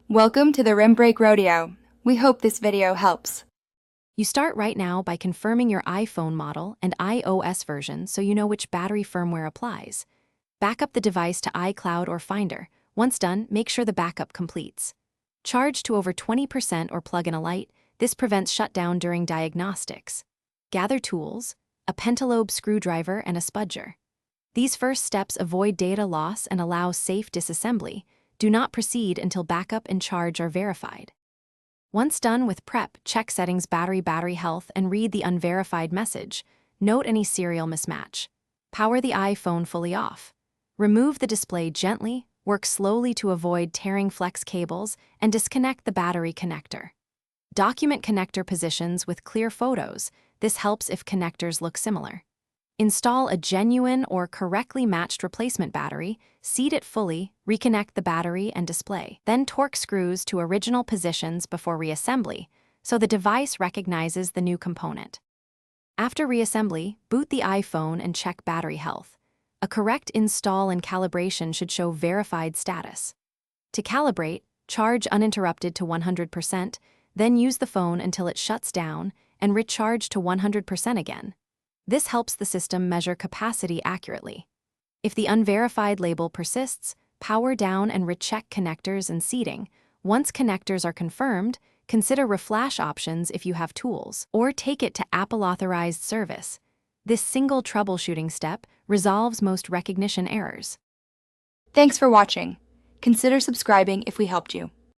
Welcome to the Rim Break Rodeo. We hope this video helps. You start right now by confirming your iPhone model and iOS version so you know which battery firmware applies. Back up the device to iCloud or Finder. Once done, make sure the backup completes. Charge to over 20% or plug in a light. This prevents shutdown during diagnostics. Gather tools, a pentalobe screwdriver and a spudger. These first steps avoid data loss and allow safe disassembly. Do not proceed until backup and charge are verified. Once done with prep, check settings battery health and read the unverified message. Note any serial mismatch. Power the iPhone fully off. Remove the display gently, work slowly to avoid tearing flex cables, and disconnect the battery connector. Document connector positions with clear photos. This helps if connectors look similar. Install a genuine or correctly matched replacement battery, seat it fully, reconnect the battery and display. Then torque screws to original positions before reassembly, so the device recognizes the new component. After reassembly, boot the iPhone and check battery health. A correct install and calibration should show verified status. To calibrate, charge uninterrupted to 100%, then use the phone until it shuts down and recharge to 100% again. This helps the system measure capacity accurately. If the unverified label persists, power down and recheck connectors and seating. Once connectors are confirmed, consider reflash options if you have tools, or take it to Apple-authorized service. This single troubleshooting step resolves most recognition errors. Thanks for watching. Consider subscribing if we helped you.